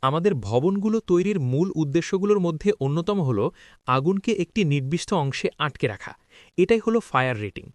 আমাদের ভবনগুলো তৈরির মূল উদ্দেশ্যগুলোর মধ্যে অন্যতম হল আগুনকে একটি নির্দিষ্ট অংশে আটকে রাখা। এটাই হলো ফায়ার রেটিং।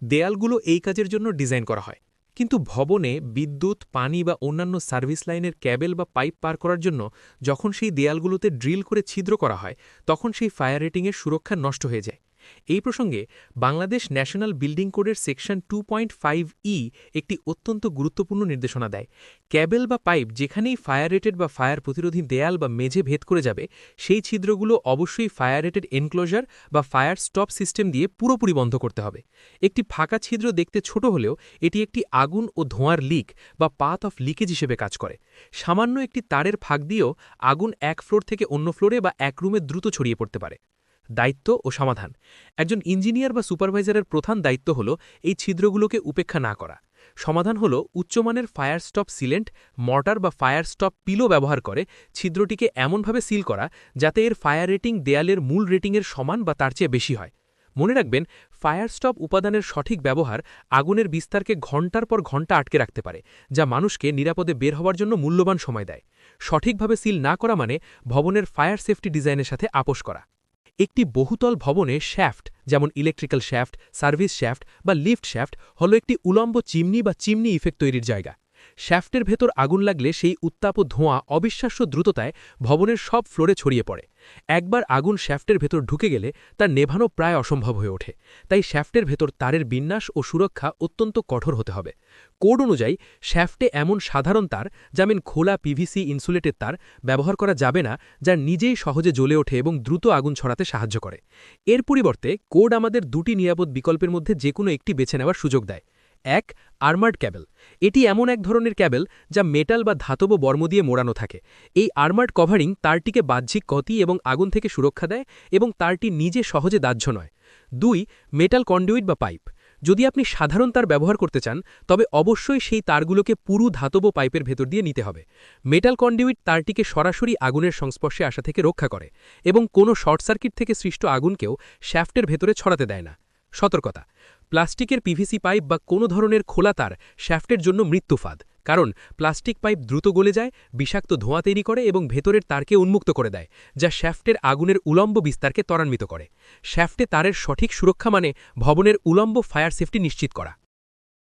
দেয়ালগুলো এই কাজের জন্য ডিজাইন করা হয়। কিন্তু ভবনে বিদ্যুৎ, পানি বা অন্যান্য সার্ভিস লাইনের ক্যাবেল বা পাইপ পার করার জন্য যখন সেই দেয়ালগুলোতে ড্রিল করে ছিদ্র করা হয়, তখন সেই ফায়ার রেটিংয়ের সুরক্ষা নষ্ট হয়ে যায়। এই প্রসঙ্গে বাংলাদেশ ন্যাশনাল বিল্ডিং কোডের সেকশন 2.5E একটি অত্যন্ত গুরুত্বপূর্ণ নির্দেশনা দেয়। ক্যাবেল বা পাইপ যেখানেই ফায়ার রেটেড বা ফায়ার প্রতিরোধী দেয়াল বা মেঝে ভেদ করে যাবে, সেই ছিদ্রগুলো অবশ্যই ফায়ার রেটেড এনক্লোজার বা ফায়ার স্টপ সিস্টেম দিয়ে পুরোপুরি বন্ধ করতে হবে। একটি ফাঁকা ছিদ্র দেখতে ছোট হলেও এটি একটি আগুন ও ধোঁয়ার লিক বা পাথ অফ লিকেজ হিসেবে কাজ করে। সামান্য একটি তারের ফাঁক দিয়েও আগুন এক ফ্লোর থেকে অন্য ফ্লোরে বা এক রুমে দ্রুত ছড়িয়ে পড়তে পারে। দায়িত্ব ও সমাধান। একজন ইঞ্জিনিয়ার বা সুপারভাইজারের প্রধান দায়িত্ব হল এই ছিদ্রগুলোকে উপেক্ষা না করা। সমাধান হল উচ্চমানের ফায়ার স্টপ সিলেন্ট, মর্টার বা ফায়ার স্টপ পিলো ব্যবহার করে ছিদ্রটিকে এমনভাবে সিল করা যাতে এর ফায়ার রেটিং দেয়ালের মূল রেটিংয়ের সমান বা তার চেয়ে বেশি হয়। মনে রাখবেন, ফায়ার স্টপ উপাদানের সঠিক ব্যবহার আগুনের বিস্তারকে ঘণ্টার পর ঘণ্টা আটকে রাখতে পারে, যা মানুষকে নিরাপদে বের হওয়ার জন্য মূল্যবান সময় দেয়। সঠিকভাবে সিল না করা মানে ভবনের ফায়ার সেফটি ডিজাইনের সাথে আপোস করা। একটি বহুতল ভবনে শ্যাফট, যেমন ইলেকট্রিক্যাল শ্যাফট, সার্ভিস শ্যাফট বা লিফট শ্যাফট, হল একটি উলম্ব চিমনি বা চিমনি ইফেক্ট তৈরির জায়গা। শ্যাফটের ভেতর আগুন লাগলে সেই উত্তাপ ও ধোঁয়া অবিশ্বাস্য দ্রুততায় ভবনের সব ফ্লোরে ছড়িয়ে পড়ে। একবার আগুন শ্যাফটের ভেতর ঢুকে গেলে তার নেভানো প্রায় অসম্ভব হয়ে ওঠে। তাই শ্যাফটের ভেতর তারের বিন্যাস ও সুরক্ষা অত্যন্ত কঠোর হতে হবে। কোড অনুযায়ী শ্যাফটে এমন সাধারণ তার, যেমন খোলা পিভিসি ইনসুলেটেড তার, ব্যবহার করা যাবে না, যা নিজেই সহজে জ্বলে ওঠে এবং দ্রুত আগুন ছড়াতে সাহায্য করে। এর পরিবর্তে কোড আমাদের দুটি নিরাপদ বিকল্পের মধ্যে যে কোনো একটি বেছে নেওয়ার সুযোগ দেয়। ১. Armoured cable. এটি এমন এক ধরনের ক্যাবেল যা মেটাল বা ধাতব বর্ম দিয়ে মোড়ানো থাকে। এই আর্মার্ড কভারিং তারটিকে বাহ্যিক গতি এবং আগুন থেকে সুরক্ষা দেয় এবং তারটি নিজে সহজে দাহ্য নয়। ২. মেটাল কন্ডুইট বা পাইপ। যদি আপনি সাধারণ তার ব্যবহার করতে চান, তবে অবশ্যই সেই তারগুলোকে পুরু ধাতব পাইপের ভেতর দিয়ে নিতে হবে। মেটাল কন্ডুইট তারটিকে সরাসরি আগুনের সংস্পর্শে আসা থেকে রক্ষা করে এবং কোনো শর্ট সার্কিট থেকে সৃষ্ট আগুনকেও শ্যাফটের ভেতরে ছড়াতে দেয় না। সতর্কতা: প্লাস্টিকের পিভিসি পাইপ বা কোনো ধরনের খোলা তার শ্যাফটের জন্য মৃত্যুফাদ, কারণ প্লাস্টিক পাইপ দ্রুত গলে যায়, বিষাক্ত ধোঁয়া তৈরি করে এবং ভেতরের তারকে উন্মুক্ত করে দেয়, যা শ্যাফটের আগুনের উলম্ব বিস্তারকে ত্বরান্বিত করে। শ্যাফটে তারের সঠিক সুরক্ষা মানে ভবনের উলম্ব ফায়ার সেফটি নিশ্চিত করা।